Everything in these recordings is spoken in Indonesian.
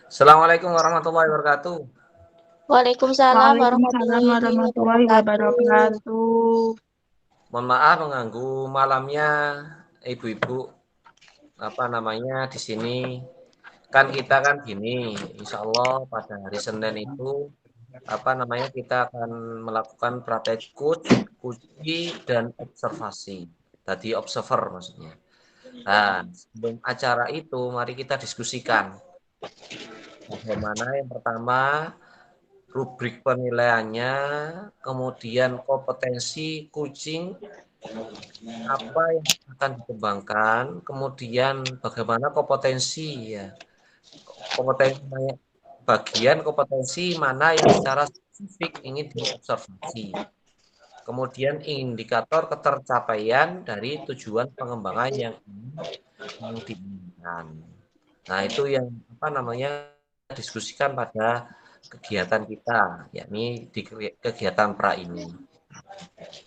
Assalamualaikum warahmatullahi wabarakatuh. Waalaikumsalam Waalaikumsalam warahmatullahi warahmatullahi wabarakatuh. wabarakatuh. Mohon maaf mengganggu malamnya ibu-ibu, di sini. Kan kita kan gini, insya Allah pada hari Senin itu, kita akan melakukan praktek kunci dan observasi. Tadi observer maksudnya. Nah, sebelum acara itu, mari kita diskusikan. Bagaimana yang pertama, rubrik penilaiannya, kemudian kompetensi kucing apa yang akan dikembangkan, kemudian bagaimana kompetensi ya, kompetensi bagian kompetensi mana yang secara spesifik ingin diobservasi, kemudian indikator ketercapaian dari tujuan pengembangan yang diinginkan. Nah, itu yang diskusikan pada kegiatan kita, yakni di kegiatan pra ini.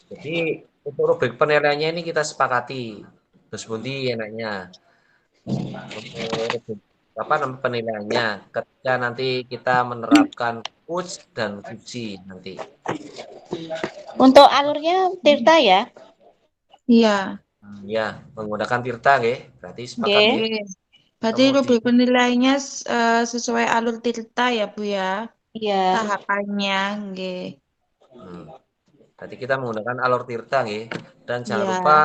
Jadi untuk rubrik penilaiannya ini kita sepakati. Terus Bundi enaknya untuk rubrik penilaiannya ketika nanti kita menerapkan coach dan kunci nanti. Untuk alurnya Tirta ya? Iya. Ya, menggunakan Tirta nggih. Berarti sepakat Nggih. nggih. Oke. Berarti rubrik Kemudian penilaiannya sesuai alur Tirta ya, Bu ya. Iya. Tahapannya, nggih. Berarti kita menggunakan alur Tirta nggih. Dan jangan Iya. lupa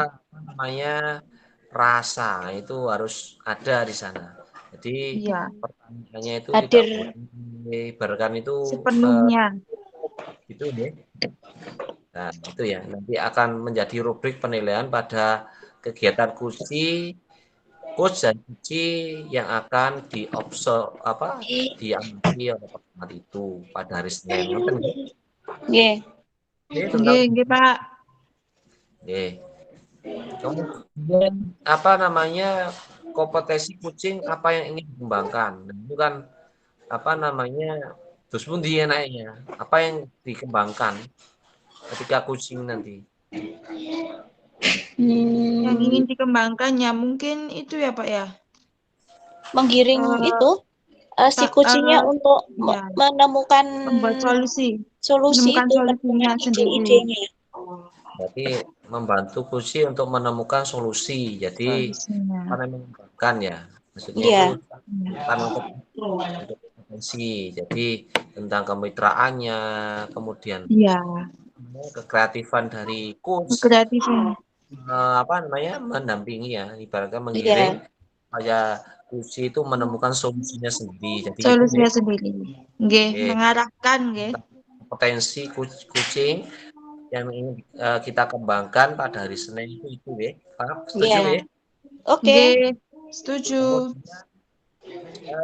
rasa itu harus ada di sana. Jadi Iya. pertanyaannya itu tidak Hadir boleh diibaratkan itu Sepenuhnya. gitu deh. Nah, itu ya. Nanti akan menjadi rubrik penilaian pada kegiatan coach dan kunci yang akan diamati oleh peserta itu pada hari Senin. Ngoten nggih. nggih. Nggih, tentang Nggih, nggih, Pak. nggih. Kemudian kompetensi kucing apa yang ingin dikembangkan. Dan itu kan terus pun dia naiknya apa yang dikembangkan ketika kucing nanti. Yang ingin dikembangkannya mungkin itu ya, Pak ya. Menggiring Eh, itu si kucingnya untuk ya, menemukan membuat solusi. solusi Menemukan itu, solusinya menemukan sendiri. ide-idenya. Berarti membantu kucing untuk menemukan solusi. Jadi Solusinya. mengembangkan ya. Maksudnya itu Iya. bukan untuk kompetensi. Jadi tentang kemitraannya, kemudian Iya. kekreatifan dari coach, Kreatifnya. mendampingi ya, ibaratnya menggiring Iya. supaya kunci itu menemukan solusinya sendiri. Jadi itu Solusinya sendiri. Nggih, nggih, mengarahkan nggih. potensi kucing yang ingin kita kembangkan pada hari Senin itu nggih. Paham? Setuju Iya. nggih? Oke. Nggih, setuju. Kemudian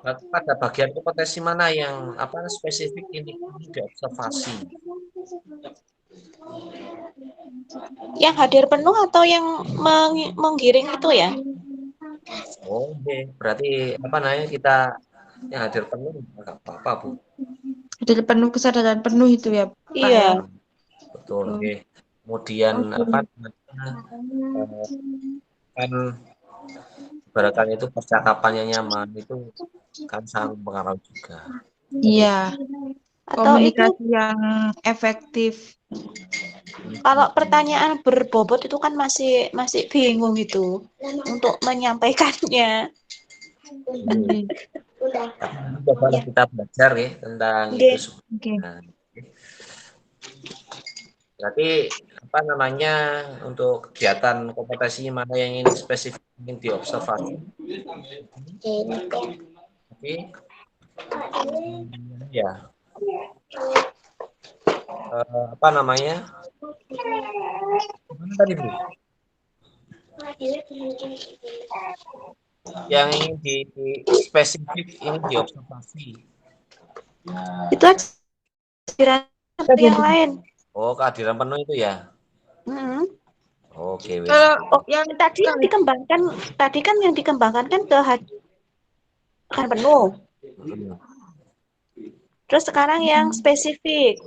eh, pada bagian kompetensi mana yang spesifik ini diobservasi. Yang hadir penuh atau yang menggiring itu ya? Oh, oke. Berarti kita yang hadir penuh enggak apa-apa, Bu. Hadir penuh kesadaran penuh itu ya, Pak ya. Iya. Betul, oke. Kemudian Oke. eh, kan ibaratkan itu percakapannya nyaman itu kan sangat mempengaruhi juga. Iya, Atau itu komunikasi yang efektif. kalau pertanyaan berbobot itu kan masih bingung itu untuk menyampaikannya. Nggih. Coba kita belajar ya tentang itu. Nggih. Oke. Nah, berarti untuk kegiatan kompetensi mana yang ingin spesifik ingin diobservasi. Oke. Ya, apa namanya? Gimana tadi, Bu? Yang ingin di spesifik ingin diobservasi. Itu kehadiran yang lain. Oh, kehadiran penuh itu ya. Hmm. Oke, wes. Oh, yang tadi yang dikembangkan, tadi kan yang dikembangkan kan kehadiran penuh. Terus sekarang yang spesifik.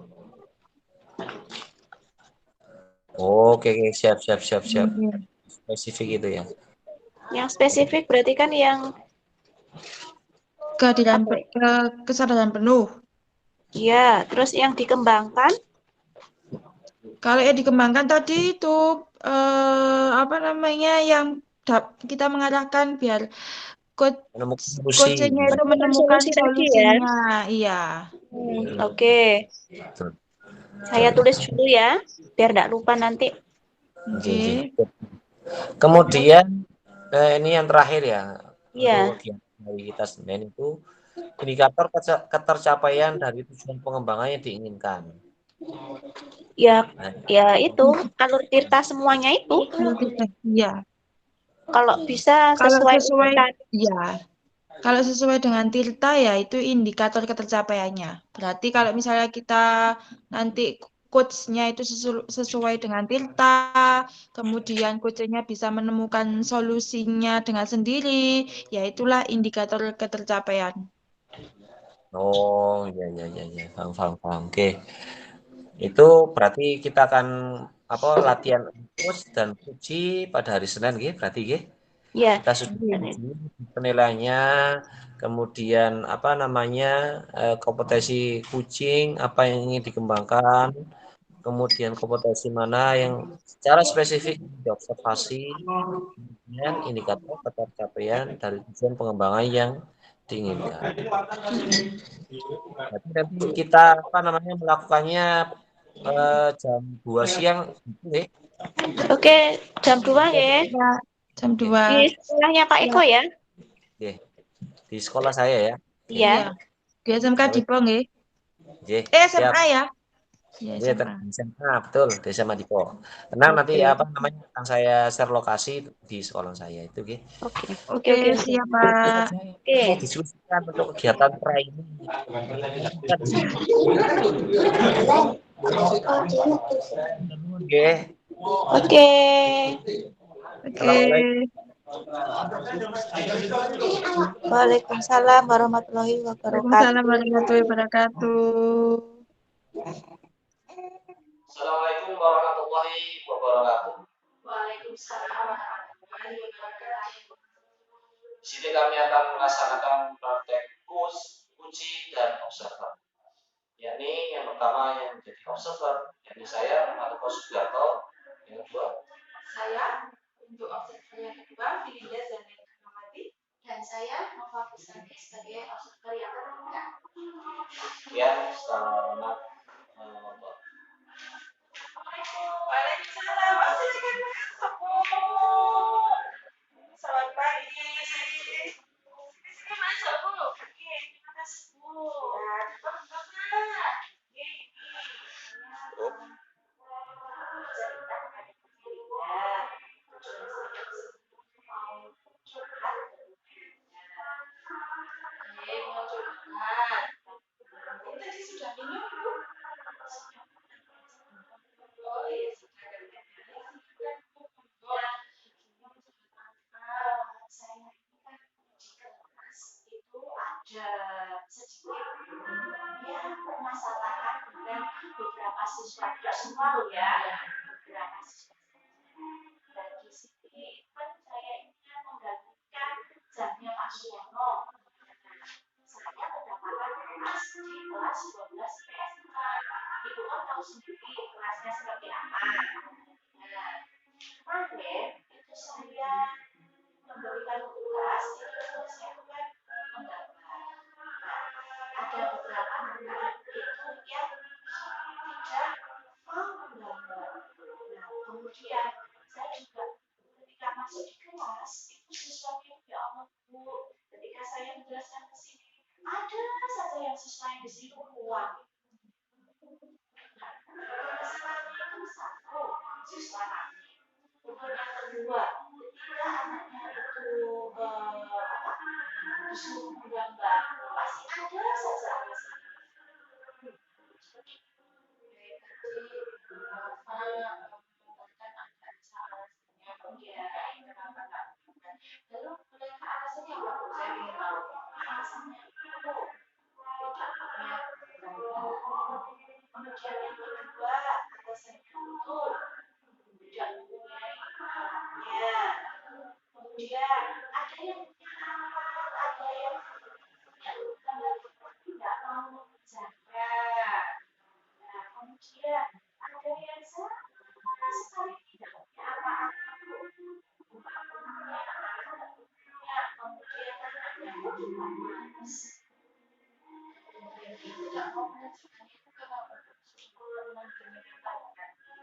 Oke, siap. Nggih. Spesifik itu ya. Yang spesifik berarti kan yang Kehadiran Apa? kesadaran penuh. Iya, terus yang dikembangkan? Kalau yang dikembangkan tadi itu apa namanya yang kita mengarahkan biar Menemukan solusi. coachnya itu Menemukan menemukan solusi tadi ya. solusinya. Iya. Oke. Betul. Saya tulis dulu ya, biar nggak lupa nanti. Oke, oke. Oke. Kemudian ini yang terakhir ya Iya. untuk kegiatan dari kita Senin itu indikator ketercapaian dari tujuan pengembangan yang diinginkan. Ya, Nah, ya itu alur tirta semuanya itu. Iya. Kalau bisa Kalau sesuai sesuai, urutan. ya. Kalau sesuai dengan Tirta ya itu indikator ketercapaiannya. Berarti kalau misalnya kita nanti coachnya itu sesuai dengan Tirta, kemudian coachnya bisa menemukan solusinya dengan sendiri, ya itulah indikator ketercapaian. oh ya ya ya ya paham paham paham. Oke. Itu berarti kita akan apa latihan terus dan uji pada hari Senin gitu berarti gitu. Ya. Kita sudah uji penilaiannya, kemudian apa namanya kompetensi kucing, apa yang ingin dikembangkan, kemudian kompetensi mana yang secara spesifik diobservasi, kemudian indikator ketercapaian dari tujuan pengembangan yang diinginkan. Jadi nanti kita apa namanya melakukannya jam 2 siang gitu ya. Oke, jam 2 ya. Ya, jam Oke, 2. Di sekolahnya Pak Ya, Eko ya. oke. Di sekolah saya ya. Oke. iya. Iya. Di SMK Sampai Dipo nggih. oke, siap. SMA ya? Ya, Iya, SMA. di SMA betul, di SMA Dipo. Tenang nanti Oke. apa namanya akan saya share lokasi di sekolah saya itu, oke. Oke. Oke, Oke, oke, oke. siap, Itu Pak. saja yang Oke. saya diskusikan untuk kegiatan pra ini. Kita di sini. Oke. Oke. Assalamualaikum. Oke. Waalaikumsalam warahmatullahi Waalaikumsalam wabarakatuh. warahmatullahi wabarakatuh. Assalamualaikum warahmatullahi wabarakatuh. Waalaikumsalam warahmatullahi wabarakatuh. Di sini kami akan melaksanakan praktek uji dan observer. Yakni yang pertama yang menjadi observer, yakni saya atau Sugiarto. Yang kedua, Saya untuk observer yang kedua, Filinda Zanet Rahmati, dan saya Nova Kusnadi sebagai observer yang ketiga. ya selamat menonton. Waalaikumsalam. Selamat pagi. Di sini masuk Bu. Oke, terima kasih Bu. Ya, Bapak. Tadi sudah minum Bu? Oh iya, sudah kan. Saya ini kan di kelas itu ada sedikit ya permasalahan dengan beberapa siswa, tidak semua loh ya, beberapa siswa. Dan di sini kan saya ini menggantikan jamnya Pak Suwono. Saya kedapatan kelas di kelas 12 PSK. Ibu kan tahu sendiri kelasnya seperti apa. Nah, kemarin itu saya memberikan tugas itu saya buat menggambar. Nah, ada beberapa anak itu yang tidak mau menggambar. Nah, kemudian saya juga ketika masuk di kelas itu siswanya ya Allah Bu, ketika saya menjelaskan ke sini ada saja yang siswa yang di sini kuat. Masalahnya itu satu siswa kami. Untuk yang kedua, ketika anaknya itu disuruh menggambar, pasti ada saja alasan. Lalu mereka alasannya apa? Saya ingin tahu. Alasannya itu tidak punya gambar. Kemudian yang kedua, alasannya itu tidak mempunyai alatnya. Kemudian ada yang punya alat, ada yang tidak mau menunjukkan itu kenapa?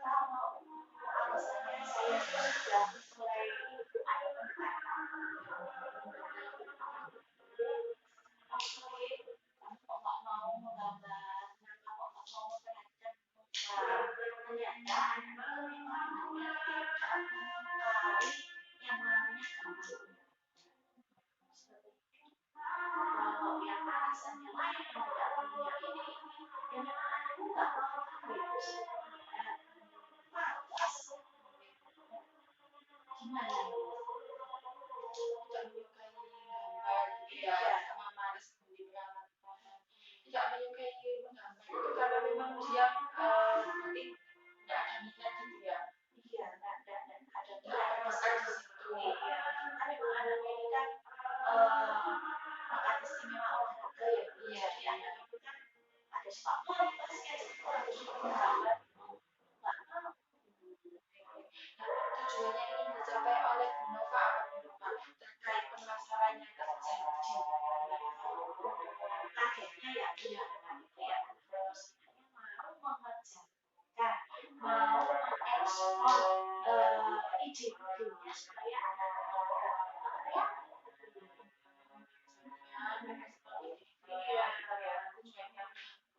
Kalau alasannya saya sudah mulai itu ada pendekatan. Oke, kamu kok nggak mau menggambar, kenapa kok nggak mau memperhatikan ternyata anak itu memang tidak menyukai yang namanya gambar. Kalau yang alasannya lain yang tidak punya ini, ya memang anakku nggak mau gitu. Gimana? Tidak menyukai gambar, ya sama malas membeli peralatan. Tidak menyukai menggambar itu karena memang dia mungkin tidak ada minat gitu ya. Iya, tidak ada bakat di situ. Iya, kan memang anaknya ini kan bakat istimewa olahraga ya. Iya, jadi anak itu kan ada sepak bola di basket, ada gambar. Nggak mau. Nah, tujuannya ingin dicapai oleh Bu Nova apa Bu Nova terkait pemasarannya terjadi. Targetnya ya, iya, targetnya ya, mau mengerjakan, mau mengekspor ide-idenya supaya anak-anak mengekspor ide-ide ya, tujuannya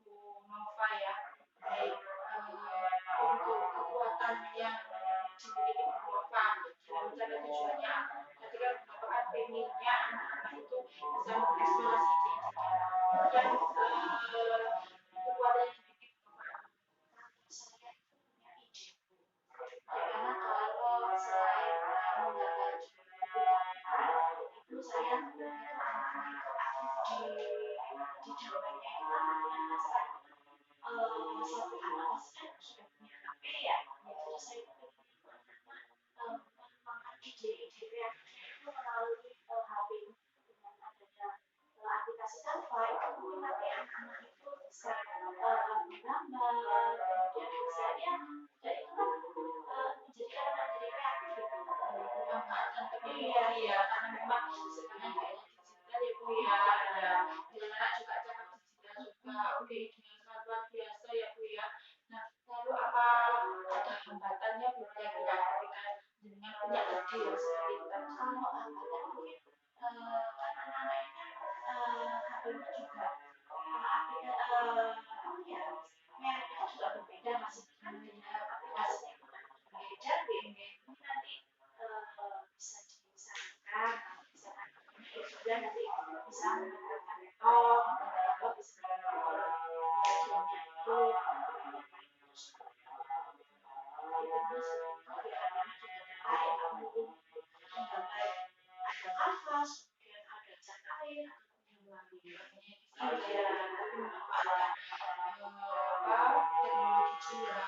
Bu Nova ya, baik untuk kekuatan yang dimiliki Bu Nova dalam mencapai tujuannya. Ketika Bu Nova kan pengennya anak-anak itu bisa mengeksplorasi ide-idenya dan kekuatan yang dimiliki Bu Nova. Saya punya ide. Karena kalau selain menggambar di buku gambar, itu saya itu anak-anak itu aktif di dalamnya itu anak-anak masa satu anak masih kan sudah punya HP ya, jadi saya itu anak-anak mengembangkan ide-ide kreatif itu melalui HP dengan adanya aplikasi Canva itu nanti anak-anak itu bisa menggambar, kemudian bisa ya, dan itu kan menjadi anak jadi kreatif gitu. Memanfaatkan teknologi ya, karena memang sekarang kayak digital ya Bu ya, ada anak juga cakap digital juga, oke dengan sangat luar biasa ya Bu ya. Nah, lalu apa ada hambatannya Bu kira-kira ketika dengan punya ide yang seperti itu? Kalau hambatan mungkin kan anak-anak ini kan HP-nya juga ya mereknya juga berbeda, masih beda aplikasinya juga beda, ini nanti bisa disamakan, misalkan kemudian nanti bisa menggunakan laptop atau bisa menggunakan medianya itu ya anak-anak juga tertarik untuk menggambar, ada kanvas, kemudian ada cat air ataupun yang lainnya. Iya, tapi memanfaatkan teknologi juga.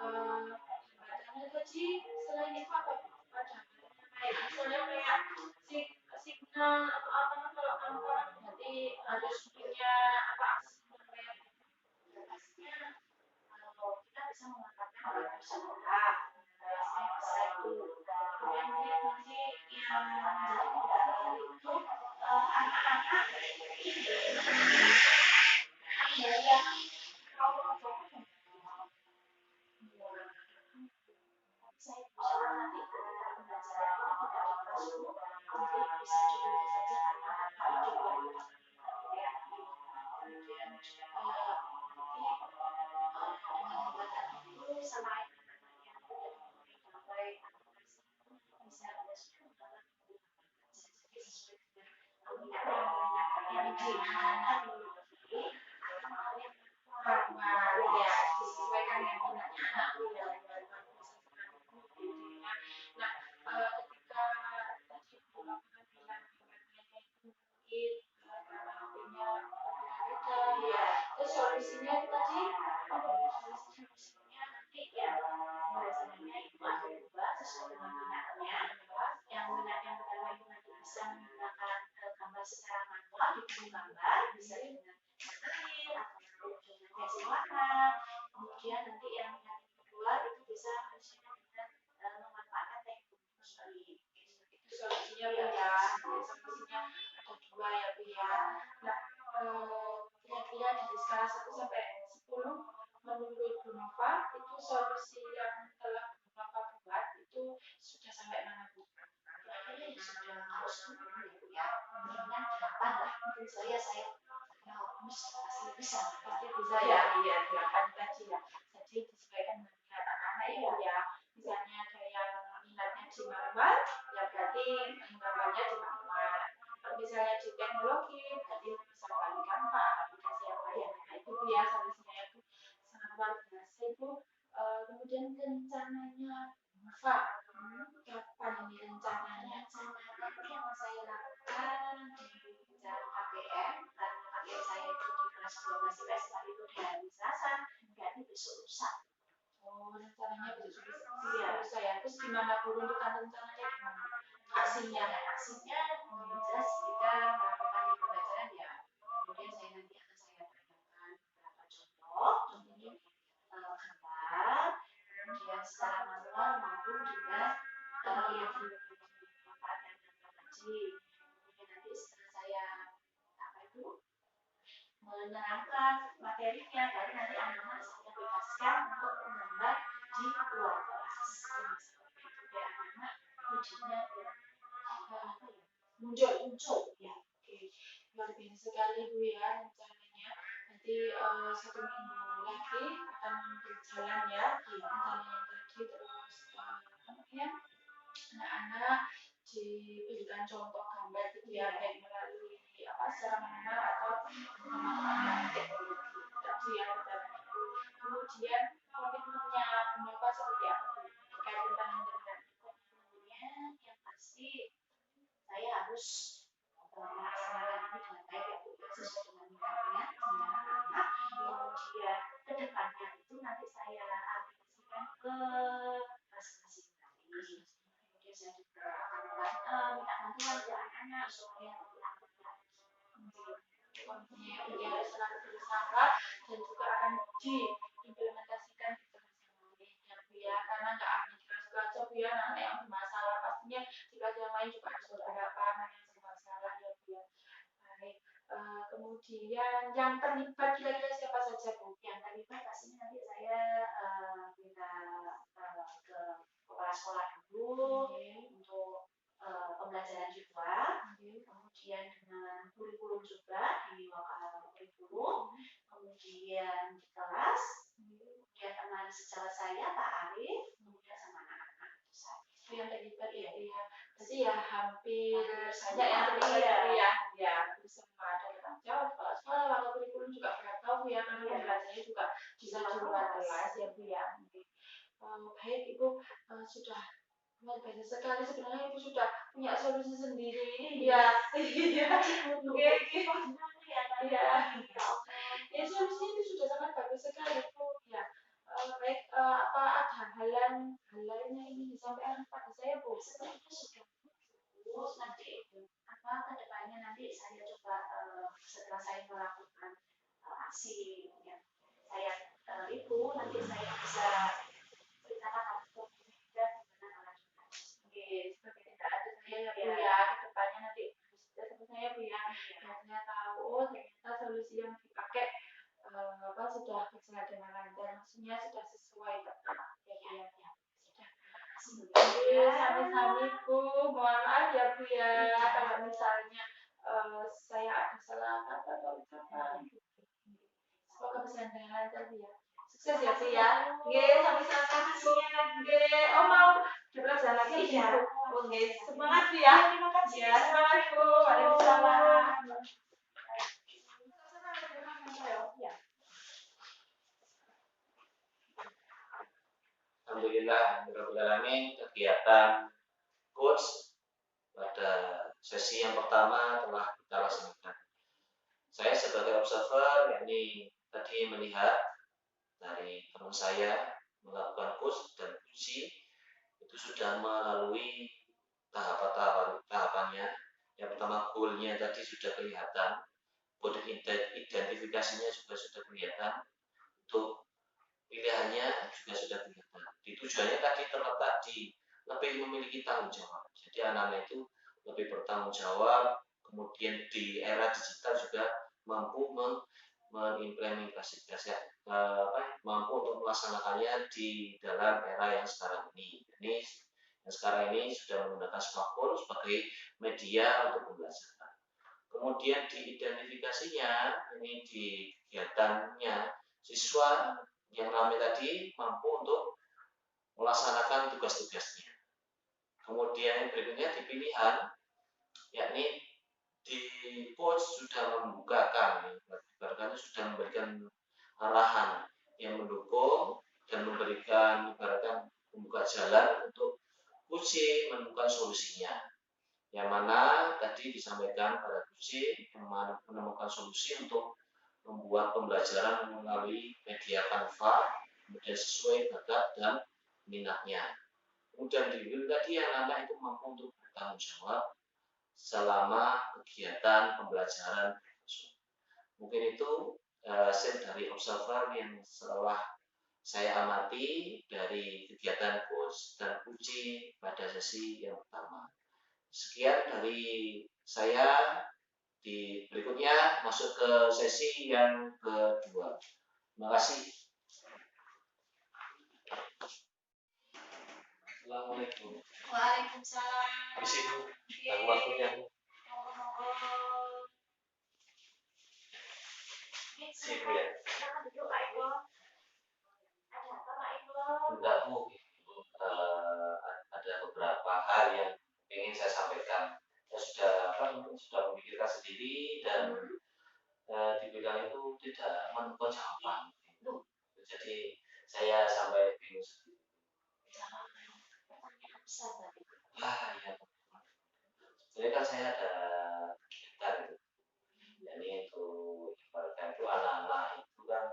Nah, hambatannya tadi selain itu apa Bu? Ada kayak misalnya kayak signal atau apa kan kalau kamu orang berarti harus punya apa akses internet. Pastinya kalau kita bisa memanfaatkan di sekolah, saya bisa itu. Kemudian mungkin nanti yang menjadi kendala itu anak-anak yang saya bisa nanti ketika pembelajaran itu tidak di kelasku, nanti bisa di rumah saja karena itu ya. Kemudian nanti dengan hambatan itu selain anak-anak yang tidak mencapai aplikasi itu bisa ada sumber jadi sesuai dengan yang diinginkan memiliki akan kalian ya disesuaikan dengan minatnya anak ya. Nah, ketika tadi Bu Nova bilang minatnya itu mungkin karena HP-nya berbeda-beda ya, terus solusinya itu tadi solusinya nanti ya biasanya itu ada dua sesuai dengan minatnya. Yang minat yang pertama itu nanti bisa menggunakan gambar secara manual di buku gambar, bisa dengan air atau dengan tes warna. Kemudian nanti yang minat kedua itu bisa misalnya dengan memanfaatkan teknologi. Itu solusinya ya, solusinya ada 2 ya Bu ya. Nah, kira-kira dari skala 1 sampai 10 menurut Bu Nova itu solusi yang telah Bu Nova buat itu sudah sampai mana Bu? Kira-kira ya sudah kalau 10 ya Bu ya. Mungkin 8 lah. Mungkin saya pasti bisa ya. Iya 8 tadi ya. Jadi disesuaikan dengan minat anak-anak ya Bu ya. Misalnya ada yang minatnya di manual, ya berarti gambarnya di manual. Kalau misalnya di teknologi, berarti bisa paling gampang aplikasi yang lain. Nah itu Bu ya solusinya itu sangat luar biasa Ibu. Kemudian rencananya Nova, kapan ini rencananya? nanti yang saya lakukan di bidang KPM karena KPM saya itu di kelas 12 semester itu di hari Selasa, berarti besok lusa. Rencananya besok lusa ya. Terus gimana Bu runtutan rencananya gimana? Aksinya Jelas kita melakukan di pembelajaran ya. Kemudian saya nanti akan tanyakan beberapa contoh ini gambar, kemudian secara manual maupun juga yang dimanfaatkan dengan teknologi. Kemudian nanti setelah saya menerangkan materinya, baru nanti anak-anak saya bebaskan untuk menggambar di luar kelas. Biar anak-anak ujinya muncul ya. Oke, luar biasa sekali Bu ya rencananya. Nanti 1 minggu lagi akan berjalan ya rencananya tadi. Terus anak-anak diberikan contoh gambar gitu ya, baik melalui secara manual atau menggunakan teknologi tadi ya. Kemudian komitmennya Bunova seperti apa Bu terkait tentang dengan komitmennya yang pasti saya harus melaksanakan ini dengan baik ya Bu, sesuai dengan minatnya anak-anak. Kemudian kedepannya itu nanti saya aplikasikan ke masing-masing nanti. Kemudian saya juga akan minta bantuan ke anak-anak supaya lebih aktif lagi. Komitmennya ya selalu berusaha dan juga akan diimplementasikan di kelas yang lain ya Bu ya, karena nggak hanya di kelas pelajar Bu ya, anak yang bermasalah pastinya di kelas yang lain juga ada beberapa anak yang bermasalah ya Bu ya. Baik, kemudian yang terlibat kira-kira siapa saja Bu? Yang terlibat pastinya nanti saya minta ke kepala sekolah dulu untuk pembelajaran juga, kemudian dengan kurikulum juga di lokal kurikulum, kemudian di kelas, kemudian teman sejawat saya Pak Arif, kemudian sama anak-anak itu yang terlibat ya. Berarti ya hampir banyak yang terlibat ya. Semua ada tanggung jawab kepala sekolah, wakil kurikulum juga berapa Bu ya, karena pembelajarannya juga bisa di luar kelas ya Bu ya. Baik Ibu, sudah luar biasa sekali sebenarnya Ibu sudah punya solusi sendiri ya. Ya solusinya itu sudah sangat bagus sekali Bu ya. Baik, apa ada hal lain yang ingin disampaikan kepada saya Bu? Sepertinya sudah terus nanti kedepannya nanti saya coba setelah saya melakukan aksi yang saya itu nanti saya bisa ceritakan untuk juga gimana melanjutkan. Seperti tidak ada saya Bu ya, kedepannya nanti seperti saya Bu ya, biasanya tahu ternyata solusi yang dipakai sudah berjalan dengan lancar, maksudnya sudah sesuai tepat ya. Sami-sami Bu, mohon maaf ya Bu ya kalau misalnya saya ada salah kata atau ucapan. Semoga berjalan dengan lancar Bu ya. Sukses ya Bu ya. Sami-sami Bu. Mau belajar lagi ya. Semangat Bu ya. Terima kasih. Ya, semangat Bu. Waalaikumsalam. Alhamdulillah, kegiatan coach pada sesi yang pertama telah kita laksanakan. Saya sebagai observer, yakni tadi melihat dari teman saya melakukan coach dan uji, itu sudah melalui tahapannya. Yang pertama goalnya tadi sudah kelihatan, kode identifikasinya juga sudah kelihatan, untuk pilihannya juga sudah kelihatan. Di tujuannya tadi terletak di lebih memiliki tanggung jawab. Jadi anak-anak itu lebih bertanggung jawab, kemudian di era digital juga mampu mampu untuk melaksanakannya di dalam era yang sekarang ini. Ini yang sekarang ini sudah menggunakan smartphone sebagai media untuk pembelajaran. Kemudian diidentifikasinya, ini di kegiatannya, siswa yang ramai tadi mampu untuk melaksanakan tugas-tugasnya. Kemudian berikutnya di pilihan, yakni di coach sudah membukakan, ibaratnya sudah memberikan arahan yang mendukung dan memberikan ibaratkan membuka jalan untuk uji menemukan solusinya. Yang mana tadi disampaikan pada uji menemukan solusi untuk membuat pembelajaran melalui media Canva, kemudian sesuai bakat dan minatnya. Kemudian tadi anak-anak itu mampu untuk bertanggung jawab selama kegiatan pembelajaran. Mungkin itu dari observer yang setelah saya amati dari kegiatan coach dan uji pada sesi yang pertama. Sekian dari saya. Di berikutnya masuk ke sesi yang kedua. Terima kasih. Assalamualaikum. Waalaikumsalam. Di situ dan waktunya. Monggo-monggo. Siapa ya? Silakan duduk Pak Eko. Ada apa Pak Eko? Enggak, Bu. Ada beberapa hal yang ingin saya sampaikan. Saya sudah memikirkan sendiri dan di bidang itu tidak menemukan jawaban. Jadi saya sampai bingung sendiri. Pertanyaan besar tadi. Ya. Jadi kan saya ada kegiatan itu. Jadi itu ibaratnya itu anak-anak itu kan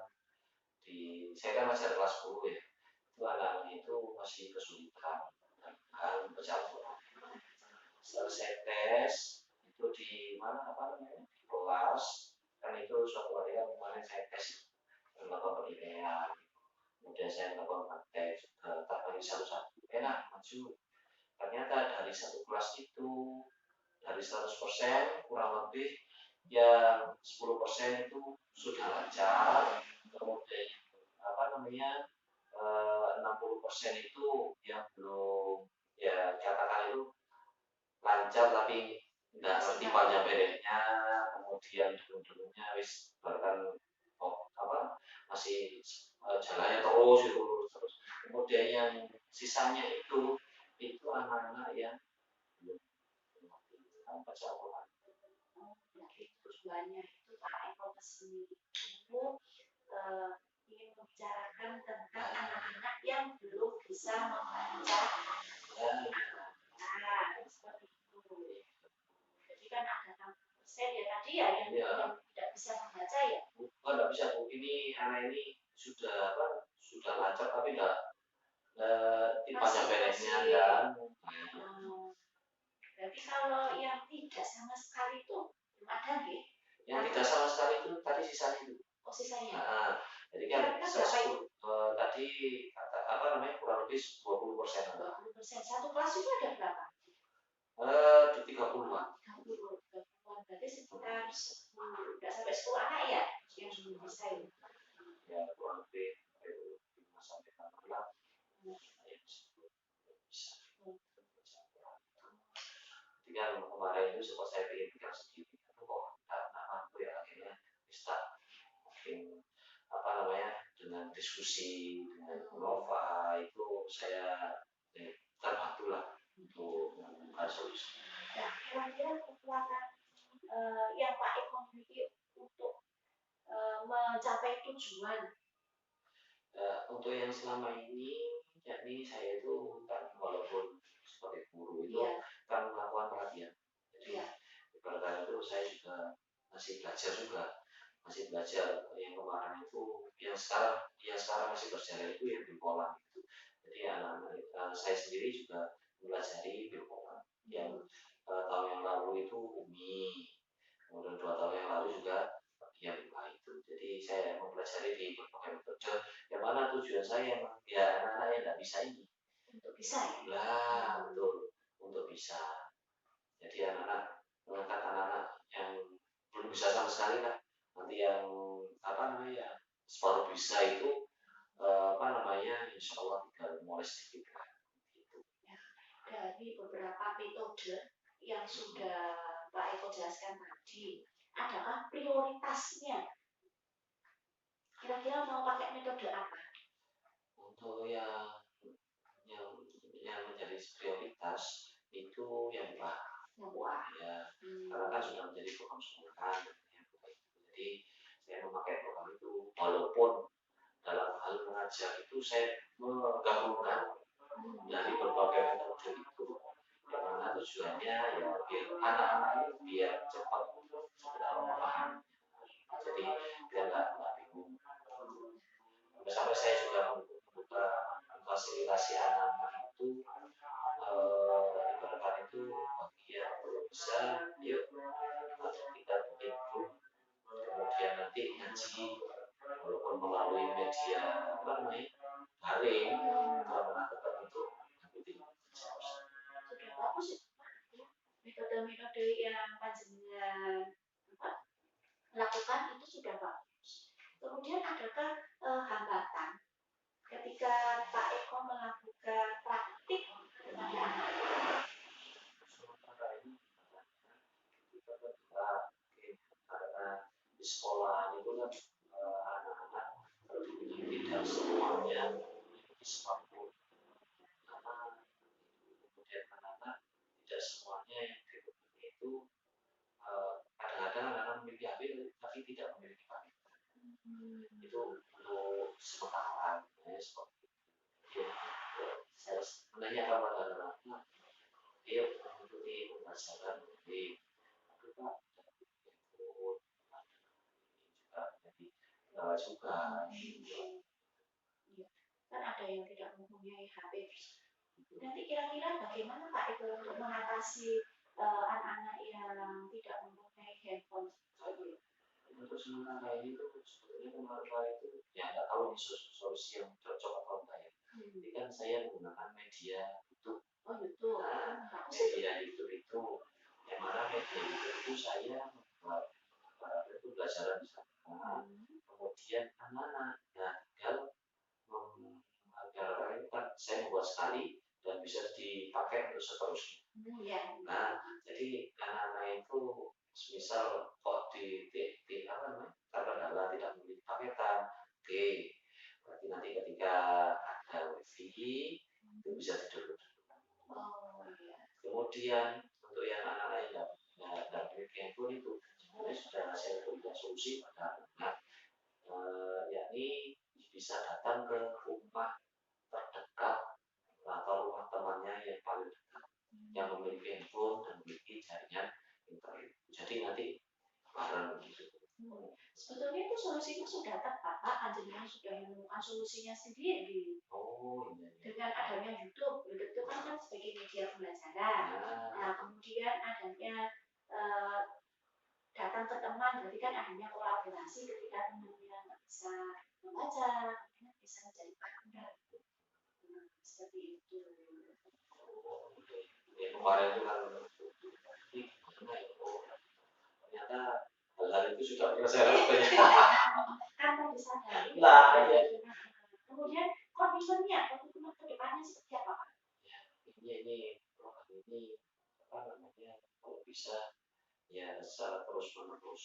saya kan masih kelas 10 ya. Itu anak-anak itu masih kesulitan dengan bercampur. Setelah saya tes itu di mana di kelas kan itu suatu hari kan kemarin saya tes melakukan penilaian, kemudian saya melakukan praktek juga terbagi satu-satu enak maju. Ternyata dari satu kelas itu dari 100% kurang lebih yang 10% itu sudah lancar, kemudian 60% itu yang belum ya katakan itu lancar tapi nggak ngerti panjang pendeknya, kemudian dulu-dulunya wis bahkan masih jalannya terus. Kemudian yang sisanya itu anak-anak yang belum baca Al-Quran. Tujuannya itu Pak Eko kesini itu ingin membicarakan tentang anak-anak yang belum bisa membaca. Nah, seperti itu. Jadi kan ada 60% ya tadi ya yang tidak bisa membaca ya. Bukan tidak bisa Bu, ini anak ini sudah lancar tapi tidak panjang pendeknya kan. Berarti kalau yang tidak sama sekali itu belum ada nggih? Yang tidak sama sekali itu tadi sisanya itu. Oh sisanya. Jadi kan tadi kurang lebih 20%. 20%. Satu kelas itu ada berapa? Di 30-an. 30-an. Berarti sekitar 10, nggak sampai 10 anak ya yang belum bisa ini. Ya kurang lebih 5 sampai 6 yang kemarin itu sempat saya pikir sendiri kok nggak mampu ya akhirnya bisa mungkin dengan diskusi dengan Nova itu saya terbantu lah untuk menemukan solusi. Nah kira-kira kekuatan yang Pak Eko miliki untuk mencapai tujuan untuk yang selama ini yakni saya itu kan walaupun sebagai guru itu kan melakukan pelatihan. Jadi ibaratnya itu saya juga masih belajar yang kemarin itu yang sekarang masih berjalan itu yang bipolar itu. Jadi anak-anak saya sendiri juga mempelajari bipolar yang tahun yang lalu itu UMI, kemudian 2 tahun yang lalu juga yang itu. Jadi saya mempelajari di berbagai metode yang mana tujuan saya ya anak-anak yang tidak bisa ini untuk bisa ya? Betul, untuk bisa. Jadi anak-anak mengangkat anak-anak yang belum bisa sama sekali lah. Nanti yang separuh bisa itu insya Allah tinggal mulai sedikit lah. Gitu. Ya, dari beberapa metode yang sudah Pak Eko jelaskan tadi, adakah prioritasnya? Kira-kira mau pakai metode apa? Untuk yang menjadi prioritas itu yang buah. Ya, karena kan sudah menjadi program sekolah. Jadi saya memakai program itu walaupun dalam hal mengajar itu saya menggabungkan dari berbagai metode itu, karena tujuannya ya biar anak-anak ini biar cepat memahami. Jadi biar nggak bingung. Sampai saya juga membuka fasilitasi anak-anak itu ibaratkan itu bagi yang belum bisa, yuk kita bikin grup, kemudian nanti ngaji walaupun melalui media daring, kalau menangkap tertentu nanti Sudah bagus itu metode-metode yang panjenengan lakukan itu sudah bagus. Kemudian adakah hambatan ketika Pak Eko melakukan praktik kepada anak? karena di sekolah itu kan anak-anak tidak semuanya memiliki smartphone, karena kemudian anak-anak tidak semuanya yang ditemui itu kadang-kadang anak-anak memiliki HP tapi tidak memiliki kamera. Itu untuk sementara seperti itu. Saya menanyakan pada anak-anak, ayo mengikuti pembelajaran di Pak juga kan ada yang tidak mempunyai HP. Nanti kira-kira bagaimana Pak itu untuk mengatasi anak-anak yang tidak mempunyai handphone? Untuk sementara ini tuh sebetulnya kemarin itu ya nggak tahu nih solusi yang cocok atau enggak ya. Jadi kan saya menggunakan media YouTube. Oh YouTube. Nah, media YouTube itu yang mana media YouTube itu saya membuat itu pelajaran di sana. Kemudian anak-anak tinggal agar itu kan saya membuat sekali dan bisa dipakai untuk seterusnya. Nah, jadi anak-anak itu misal kok terkendala tidak memiliki paketan, oke, berarti nanti ketika ada wifi itu bisa tidur. Kemudian untuk yang anak-anak yang tidak memiliki handphone itu sebenarnya sudah saya berikan solusi pada anak, yakni bisa datang ke rumah terdekat atau rumah temannya yang paling dekat yang memiliki handphone dan memiliki jaringan internet. Jadi nanti bareng gitu. Sebetulnya itu solusinya sudah tepat, Pak. Panjenengan sudah menemukan solusinya sendiri. Oh, iya. Dengan adanya YouTube, YouTube itu kan sebagai media pembelajaran. Nah, kemudian adanya datang ke teman, berarti kan adanya kolaborasi ketika temannya nggak bisa membaca, kemudian bisa menjadi partner. Seperti itu. Kemarin itu kan ternyata hal-hal itu sudah pernah saya lakukan. Kan bisa dari. Nah, iya. Kemudian komitmennya ke depannya seperti apa, Pak? Ini program ini kalau bisa ya secara terus menerus,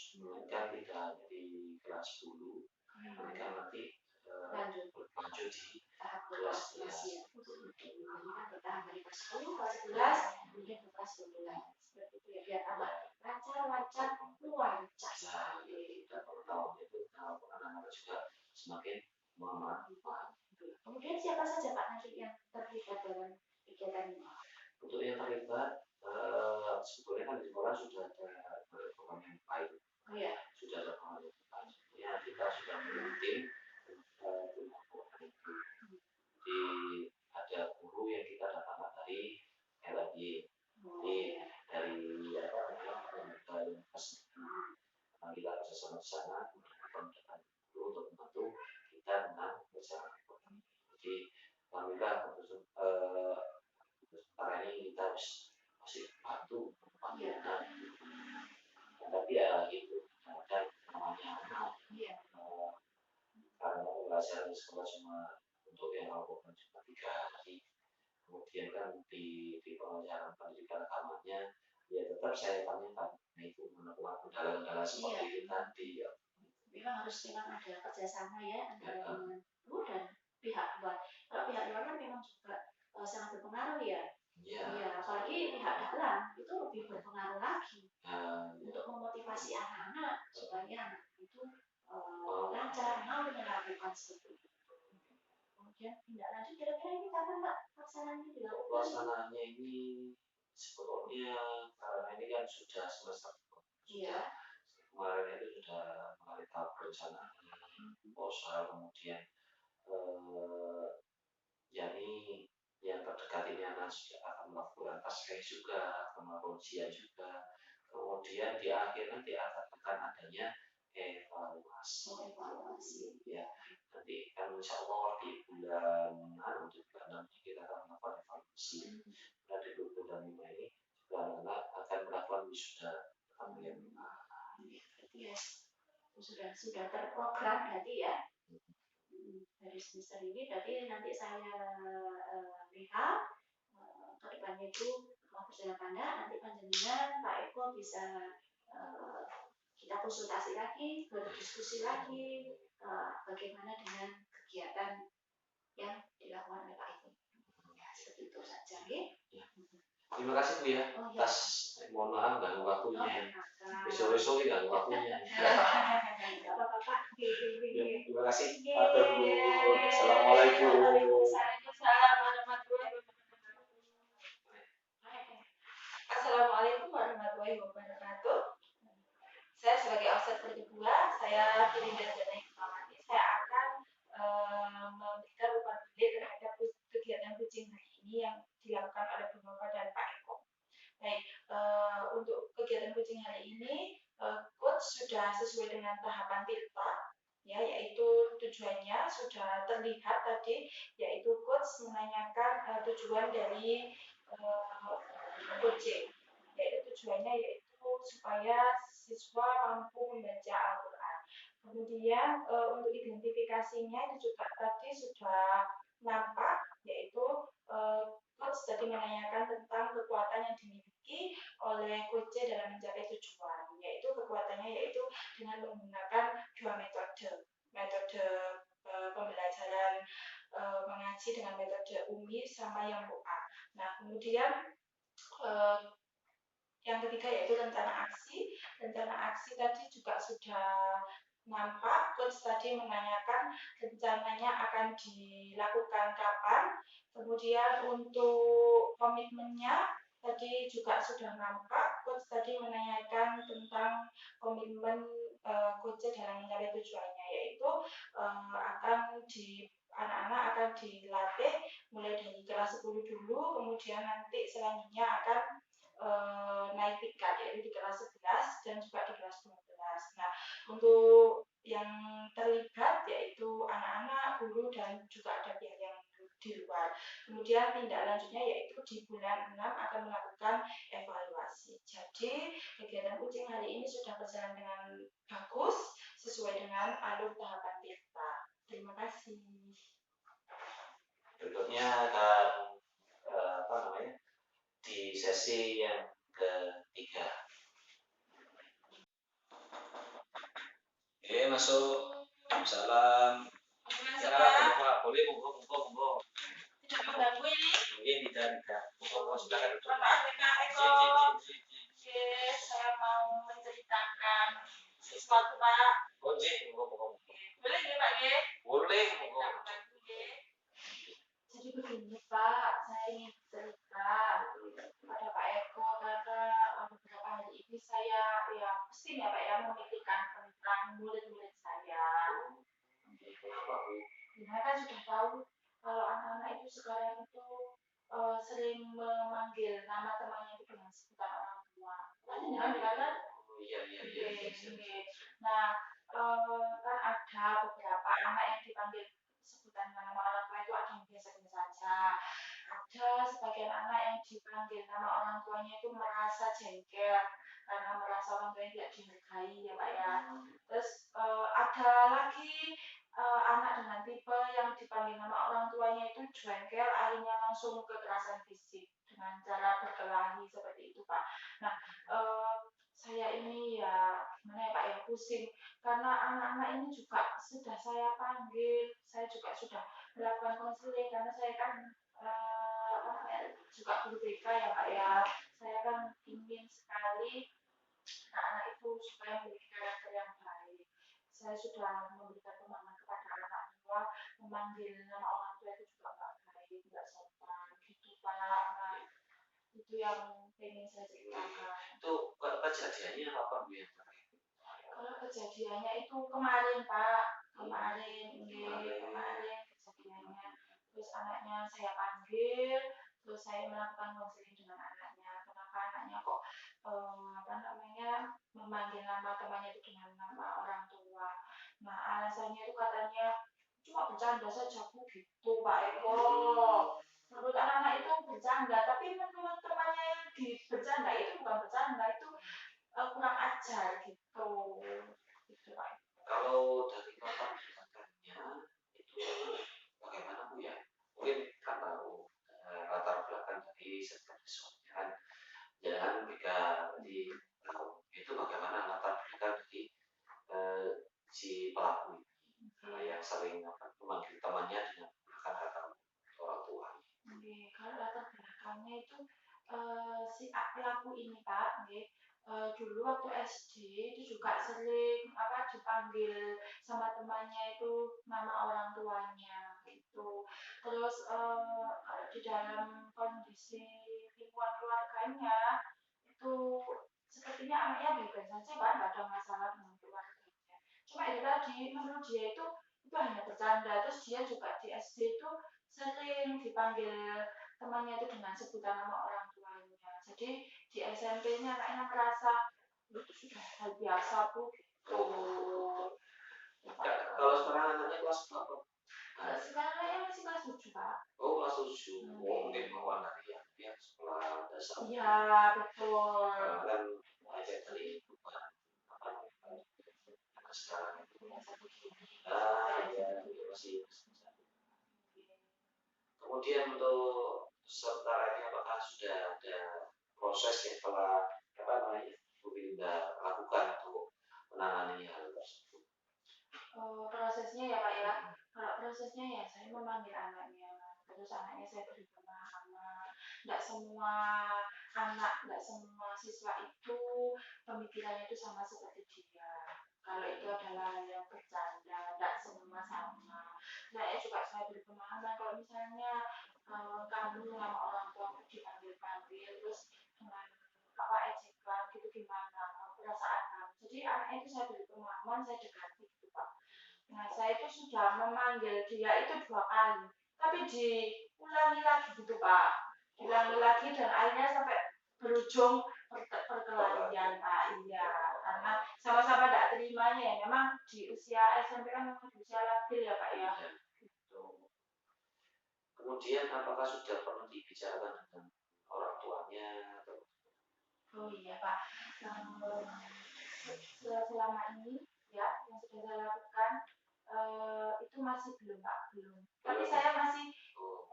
kan tidak hanya di kelas dulu, mereka nanti berlanjut di kelas ya. Bertahan dari kelas 10, kelas 11, kemudian ke kelas 12. Seperti itu ya, biar apa? Lancar, luar sekali. Dan tahun itu anak-anak juga semakin memahami. Kemudian siapa saja Pak nanti yang terlibat dalam kegiatan ini? Untuk yang terlibat, sebetulnya kan di sekolah sudah ada program yang baik. Oh, ya. Sudah ada program yang baik. Ya, kita sudah memimpin di ada guru yang kita datangkan dari LNG, dari yang kita bersama di sana mendatangkan guru untuk membantu kita dengan berjalan. Jadi alhamdulillah untuk sementara ini kita masih bantu kemudian kan di pengajaran pendidikan agamanya ya tetap saya tanyakan, nah itu menemukan kendala-kendala seperti itu tadi ya. Memang harus ada kerjasama ya antara dengan guru dan pihak luar. Kalau pihak luar kan memang juga sangat berpengaruh ya. Iya, apalagi pihak dalam itu lebih berpengaruh lagi untuk memotivasi anak-anak supaya anak itu lancar mau melakukan seperti itu. Kemudian tindak lanjut kira-kira ini kapan Pak pelaksananya dilakukan? Pelaksanaannya ini sebetulnya karena ini kan sudah semester kemarin itu sudah mulai tahap perencanaan, proposal, kemudian yakni yang terdekat ini anak sudah akan melakukan tes juga, melakukan ujian juga, kemudian di akhir nanti akan adanya evaluasi. Ya, nanti kan insya Allah di bulan di bulan 6 kita akan melakukan evaluasi. Nah di bulan 5 ini anak-anak akan melakukan wisuda tahun 5. Ya, sudah terprogram berarti ya. Dari semester ini berarti nanti saya lihat ke depannya itu mau berjalan pandang, nanti panjenengan Pak Eko bisa kita konsultasi lagi, berdiskusi lagi bagaimana dengan kegiatan yang dilakukan oleh Pak Eko. Ya, seperti itu saja. Ya. Terima kasih Bu ya, atas mohon maaf ganggu waktunya. Besok-besok ini ganggu waktunya. Terima kasih. Assalamualaikum. Assalamualaikum warahmatullahi wabarakatuh. Saya sebagai offset kedua, saya Filinda Jana Hikmawati. Saya akan memberikan umpan balik terhadap kegiatan kucing hari ini yang dilakukan oleh Bu Nova dan Pak Eko. Baik, untuk kegiatan kucing hari ini, coach sudah sesuai dengan tahapan TILTA, ya, yaitu tujuannya sudah terlihat tadi, yaitu coach menanyakan tujuan dari kucing, yaitu tujuannya yaitu supaya siswa mampu membaca Al-Quran. Kemudian untuk identifikasinya itu juga tadi sudah nampak, yaitu coach tadi menanyakan tentang kekuatan yang dimiliki oleh coach dalam mencapai tujuan, yaitu kekuatannya yaitu dengan menggunakan dua metode pembelajaran mengaji dengan metode UMI sama yang MUA. Nah, kemudian yang ketiga yaitu rencana aksi. Rencana aksi tadi juga sudah nampak, coach tadi menanyakan rencananya akan dilakukan kapan. Kemudian untuk komitmennya tadi juga sudah nampak, coach tadi menanyakan tentang komitmen coach dalam mencapai tujuannya, yaitu anak-anak akan dilatih mulai dari kelas 10 dulu, kemudian nanti selanjutnya akan naik tingkat, yaitu di kelas 11 dan juga di kelas 12. Nah, untuk yang terlibat yaitu anak-anak, guru, dan juga ada pihak yang di luar. Kemudian tindak lanjutnya yaitu di bulan 6 akan melakukan evaluasi. Jadi, kegiatan kucing hari ini sudah berjalan dengan bagus, sesuai dengan alur tahapan TILTA. Terima kasih. Berikutnya akan di sesi yang ketiga. Oke, masuk. Salam. Boleh, monggo. Tidak mengganggu ini? Mungkin tidak. Monggo, silakan duduk. Pak Eko. Oke, saya mau menceritakan sesuatu, Pak. Monggo. Boleh ya, Pak? Boleh, monggo. Jadi begini, Pak, saya ingin cerita pada Pak Eko karena beberapa hari ini saya pusing ya Pak ya memikirkan tentang murid-murid saya. Kita kan sudah tahu kalau anak-anak itu sekarang itu sering memanggil nama temannya itu dengan sebutan orang tua. Kan? Iya. Nah, kan ada beberapa anak yang dipanggil sebutan nama orang tua itu ada yang biasa-biasa saja. Ada sebagian anak yang dipanggil nama orang tuanya itu merasa jengkel karena merasa orang tuanya tidak dihargai ya Pak ya. Terus ada lagi anak dengan tipe yang dipanggil nama orang tuanya itu jengkel, akhirnya langsung kekerasan fisik dengan cara berkelahi seperti itu, Pak. Nah, saya ini ya gimana ya Pak ya pusing karena anak-anak ini juga sudah saya panggil, saya juga sudah melakukan konseling karena saya kan apa namanya, juga guru BK ya Pak ya. Saya kan ingin sekali anak-anak itu supaya memiliki karakter yang baik. Saya sudah memberikan pemahaman kepada anak bahwa memanggil nama orang tua itu juga nggak baik, nggak sopan, gitu Pak. Nah, itu yang pengen saya ceritakan. Itu kejadiannya apa Bu yang terakhir? Kalau kejadiannya itu kemarin Pak, kemarin kejadiannya. Terus anaknya saya panggil, terus saya melakukan konseling dengan anaknya. Kenapa anaknya kok apa namanya memanggil nama temannya itu dengan nama orang tua. Nah alasannya itu katanya cuma bercanda saja Bu gitu Pak Eko. Menurut anak-anak itu bercanda, tapi menurut temannya yang bercanda itu bukan bercanda, itu kurang ajar gitu. Gitu Pak. Kalau dari latar belakangnya itu bagaimana Bu ya? Mungkin kan tahu latar belakang dari setiap siswanya. Jangan jika di tahu itu bagaimana latar belakang dari si pelaku ini yang sering memanggil temannya dengan menggunakan kata orang tua. Kalau latar belakangnya itu si pelaku ini Pak, dulu waktu SD itu juga sering dipanggil sama temannya itu nama orang tuanya gitu. Terus kalau di dalam kondisi lingkungan keluarganya itu sepertinya anaknya baik-baik saja Pak, nggak ada masalah dengan keluarganya. Cuma itu tadi menurut dia itu hanya bercanda. Terus dia juga di SD itu sering dipanggil temannya itu dengan sebutan nama orang tuanya. Jadi di SMP-nya anaknya merasa itu sudah hal biasa Bu gitu. Kalau sekarang anaknya kelas berapa? Sekarang anaknya masih kelas 7 Pak. Oh kelas 7. Oh mungkin bawaan dari yang sekolah dasar. Iya betul. Kan mulai dari apa sekarang itu. Ya masih. Kemudian untuk sementara ini apakah sudah ada proses yang telah Bu Winda lakukan untuk menangani hal tersebut? Prosesnya ya Pak ya. Kalau prosesnya ya saya memanggil anaknya, terus anaknya saya beri pemahaman. Tidak semua anak, tidak semua siswa itu pemikirannya itu sama seperti dia. Kalau itu adalah hal yang bercanda, tidak semua sama. Saya juga beri pemahaman kalau misalnya kamu nama orang tua dipanggil-panggil terus dengan ejekan gitu gimana perasaan kamu. Jadi anaknya itu saya beri pemahaman, saya dekati gitu Pak. Nah saya itu sudah memanggil dia itu 2 kali, tapi diulangi lagi gitu Pak. Diulangi lagi dan akhirnya sampai berujung perkelahian Pak. Iya, karena sama-sama tidak terimanya ya. Memang di usia SMP kan memang di usia labil ya Pak ya. Gitu. Kemudian apakah sudah pernah dibicarakan dengan orang tuanya? Oh iya Pak, selama ini ya yang sudah saya lakukan itu masih belum Pak, belum. Tapi saya masih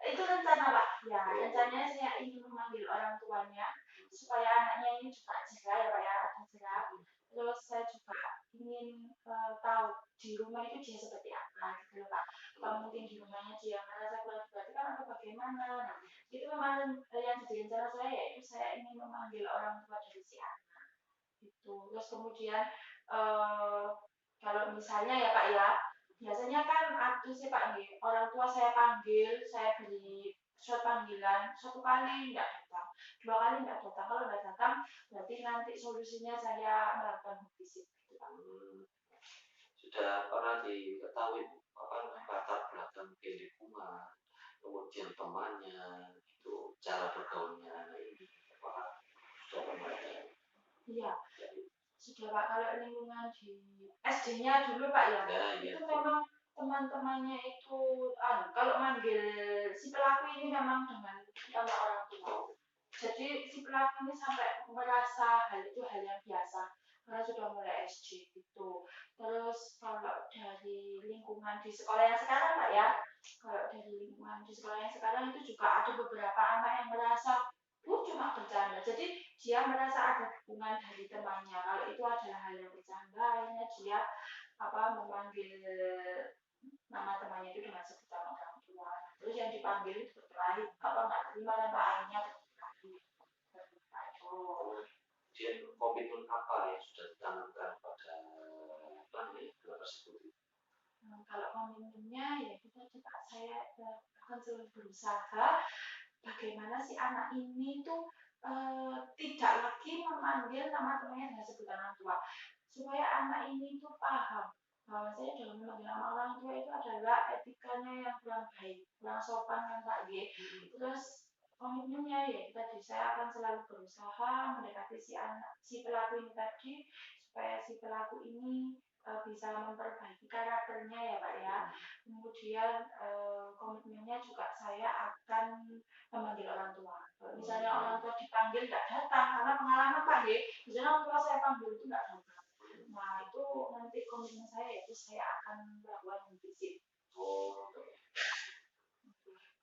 itu rencana Pak, ya rencananya saya ingin memanggil orang tuanya supaya anaknya ini juga jerah ya Pak ya, ada jerah. Terus saya juga ingin tahu di rumah itu dia seperti apa gitu loh Pak. Kalau mungkin di rumahnya dia merasa kurang diperhatikan atau bagaimana. Nah, itu memang yang jadi rencana saya yaitu saya ingin memanggil orang tua dari si anak gitu. Terus kemudian kalau misalnya ya Pak ya, biasanya kan ada sih Pak nih, orang tua saya panggil, saya beri surat panggilan, 1 kali tidak datang, 2 kali tidak datang. Kalau tidak datang, berarti nanti solusinya saya melakukan visit gitu Pak. Sudah pernah diketahui latar belakang di lingkungan, kemudian temannya, itu cara bergaulnya ini apakah sudah pernah ada? Iya, sudah Pak. Kalau lingkungan di SD-nya dulu Pak ya, itu memang teman-temannya itu kalau manggil si pelaku ini memang dengan nama orang tua. Jadi si pelaku ini sampai merasa hal itu hal yang biasa karena sudah mulai SD gitu. Terus kalau dari lingkungan lingkungan di sekolah yang sekarang Pak ya, kalau dari lingkungan di sekolah yang sekarang itu juga ada beberapa anak yang merasa cuma bercanda, jadi dia merasa ada dukungan dari temannya kalau itu adalah hal yang bercanda, akhirnya dia memanggil nama temannya itu dengan sebutan orang tua, terus yang dipanggil itu berkelahi nggak terima dan akhirnya berkelahi. Kemudian komitmen apa yang sudah ditanamkan pada anak tersebut? Kalau komitmennya ya kita juga saya akan selalu berusaha bagaimana si anak ini tuh tidak lagi memanggil nama temannya dengan sebutan orang tua, supaya anak ini tuh paham bahwa saya dalam memanggil nama orang tua itu adalah etikanya yang kurang baik, kurang sopan kan Pak G. Terus komitmennya ya tadi saya akan selalu berusaha mendekati si pelaku ini tadi supaya si pelaku ini bisa memperbaiki karakternya ya Pak ya. Kemudian komitmennya juga saya akan memanggil orang tua. Kalau misalnya orang tua dipanggil tidak datang, karena pengalaman Pak ya, misalnya orang tua saya panggil itu tidak datang. Nah itu nanti komitmen saya itu saya akan melakukan visit.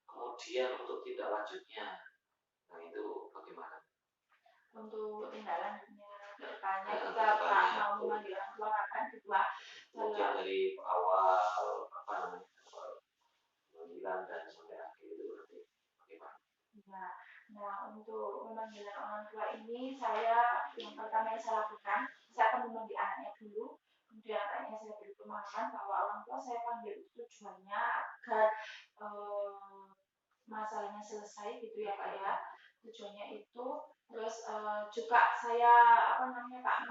Kemudian untuk tindak lanjutnya, nah itu bagaimana? Untuk tindak lanjutnya kedepannya kita Pak mau memanggil orang tua akan kedua. Kemudian dari awal pemanggilan dan sampai akhir itu nanti bagaimana? Nah untuk memanggilan orang tua ini saya yang pertama yang saya lakukan, saya akan memanggil anaknya dulu. Kemudian anaknya saya beri pemahaman bahwa orang tua saya panggil itu tujuannya agar masalahnya selesai gitu ya Pak ya, tujuannya itu. Terus juga saya Pak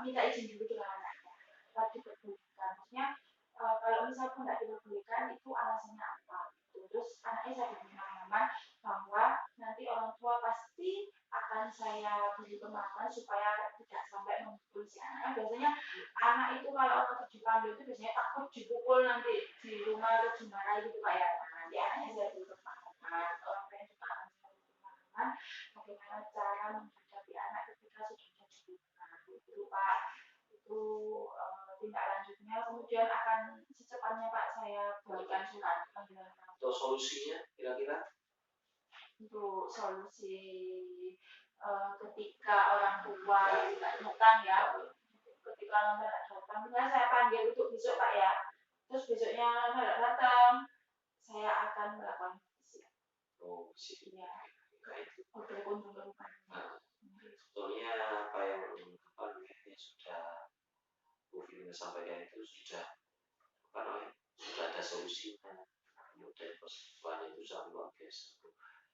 meminta izin dulu dengan anaknya agar diperbolehkan, maksudnya kalau misalnya tidak diperbolehkan itu alasannya apa gitu. Terus anaknya saya beri pemahaman bahwa nanti orang tua pasti akan saya beri pemahaman supaya tidak sampai memukul si anak. Biasanya anak itu kalau orang dipanggil itu biasanya takut dipukul nanti di rumah atau dimarahi gitu Pak ya. Nanti anaknya saya beri pemahaman, orang tua juga akan saya beri pemahaman bagaimana cara menghadapi anak ketika sudah jadi itu Pak. Itu tindak lanjutnya. Kemudian akan secepatnya Pak saya buatkan surat panggilan. Untuk solusinya kira-kira? Untuk solusi ketika orang tua tidak datang ya, ketika orang tua tidak datang, misalnya saya panggil untuk besok Pak ya, terus besoknya tidak datang, saya akan melakukan visit. Visit. Ya, berkunjung ke rumahnya. Sebetulnya apa yang sudah Bu Firna sampaikan itu sudah ada solusinya. Kemudian persoalan itu sangat luar biasa.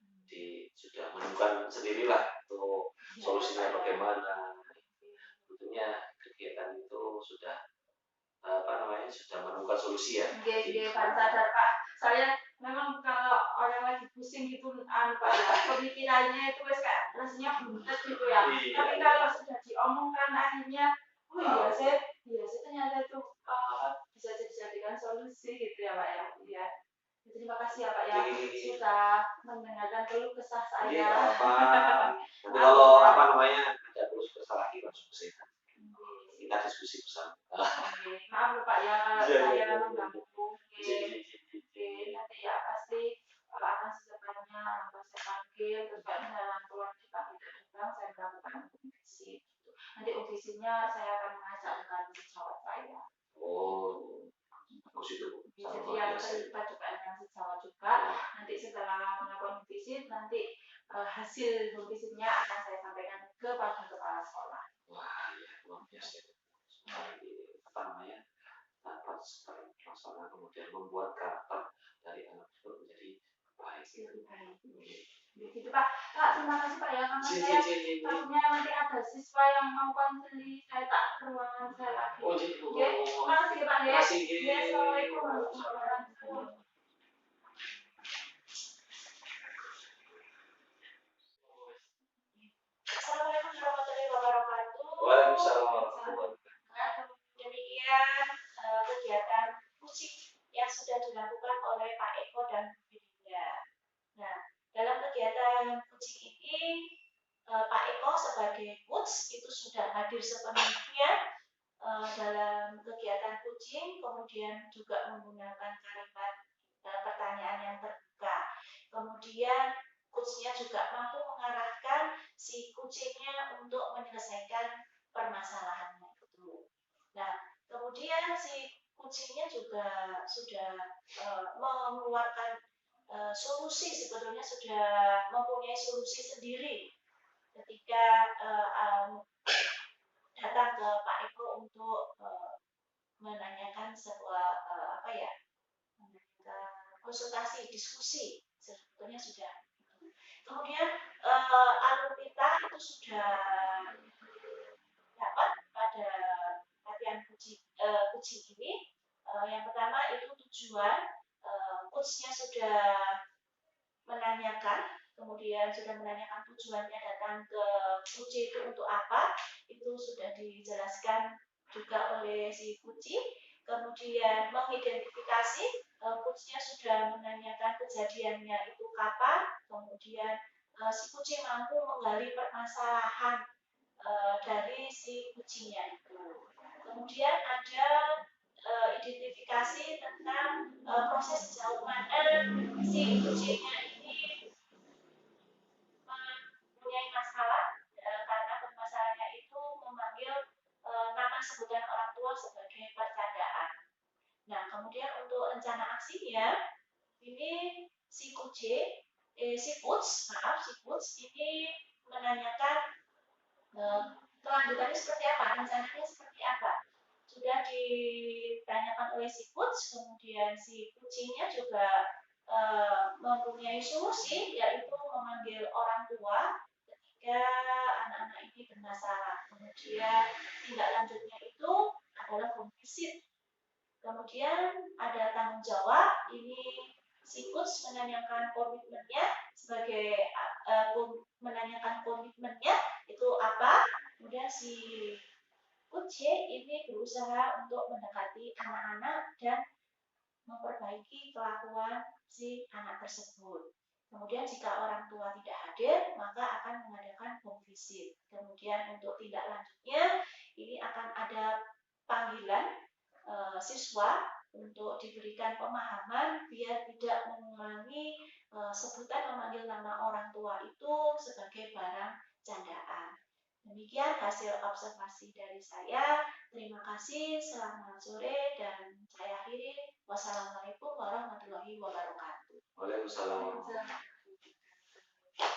Jadi sudah menemukan sendirilah untuk solusinya bagaimana. Tentunya kegiatan itu sudah sudah menemukan solusi ya. Iya, sadar Pak. Saya memang kalau orang lagi pusing gitu Pak ya, pemikirannya itu kayak rasanya buntet gitu ya. Tapi kalau sudah diomongkan akhirnya, saya ternyata itu bisa dijadikan solusi gitu ya Pak ya. Iya. Terima kasih ya Pak ya sudah mendengarkan keluh kesah saya. Nanti kalau ada keluh kesah lagi langsung ke sini. Kita diskusi bersama. Maaf Pak ya kalau saya mengganggu. Nanti ya pasti akan secepatnya saya panggil, terus kalau misalnya keluar dipanggil datang, saya melakukan visit. Nanti visitnya saya akan mengajak rekan sejawat saya. Bagus itu. Jadi yang terlibat juga dengan sejawat juga. Nanti setelah melakukan visit, nanti hasil visitnya akan saya sampaikan kepada kepala sekolah. Wah, ya luar biasa. Dapat masalah kemudian membuat karakter dari anak itu menjadi baik. Lebih baik. Begitu Pak. Pak, terima kasih Pak ya. Karena saya takutnya nanti ada siswa yang mau konseli, saya tak ke ruangan saya lagi. Terima kasih Pak ya. Assalamualaikum warahmatullahi wabarakatuh. Assalamualaikum warahmatullahi wabarakatuh. Waalaikumsalam warahmatullahi wabarakatuh. Demikian kegiatan coaching yang sudah dilakukan oleh Pak Eko dan Bu Dinda. Nah, dalam kegiatan coaching ini Pak Eko sebagai coach itu sudah hadir sepenuhnya dalam kegiatan kucing, kemudian juga menggunakan kalimat pertanyaan yang terbuka. Kemudian coachnya juga mampu mengarahkan si kucingnya untuk menyelesaikan permasalahannya itu. Nah, kemudian si kucingnya juga sudah mengeluarkan solusi, sebetulnya sudah mempunyai solusi sendiri ketika datang ke Pak Eko untuk menanyakan sebuah konsultasi, diskusi, sebetulnya sudah. Kemudian alur kita itu sudah dapat pada latihan kucing ini. Yang pertama itu tujuan, coachnya sudah menanyakan, kemudian sudah menanyakan tujuannya datang ke kucing itu untuk apa, itu sudah dijelaskan juga oleh si kucing. Kemudian mengidentifikasi, coachnya sudah menanyakan kejadiannya itu kapan, kemudian si kucing mampu menggali permasalahan dari si kucingnya itu. Kemudian ada identifikasi tentang proses sejauh mana si kucingnya ini mempunyai masalah, karena permasalahannya itu memanggil nama sebutan orang tua sebagai percandaan. Nah, kemudian untuk rencana aksinya, ini si coach ini menanyakan kelanjutannya seperti apa, rencananya seperti apa. Sudah ditanyakan oleh si coach, kemudian si kucingnya juga mempunyai solusi, yaitu memanggil orang tua ketika anak-anak ini bermasalah. Kemudian tindak lanjutnya itu adalah home visit. Kemudian ada tanggung jawab, ini si coach menanyakan komitmennya sebagai menanyakan komitmennya itu apa. Kemudian si coach ini berusaha untuk mendekati anak-anak dan memperbaiki kelakuan si anak tersebut. Kemudian jika orang tua tidak hadir, maka akan mengadakan home visit. Kemudian untuk tindak lanjutnya, ini akan ada panggilan siswa untuk diberikan pemahaman biar tidak mengulangi sebutan memanggil nama orang tua itu sebagai barang candaan. Demikian hasil observasi dari saya. Terima kasih, selamat sore, dan saya akhiri. Wassalamualaikum warahmatullahi wabarakatuh. Waalaikumsalam.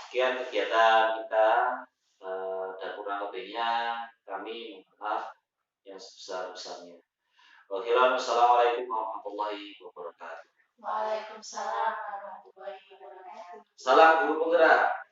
Sekian kegiatan kita, dan kurang lebihnya kami mohon maaf yang sebesar-besarnya. Wassalamualaikum warahmatullahi wabarakatuh. Waalaikumsalam warahmatullahi wabarakatuh. Salam guru penggerak.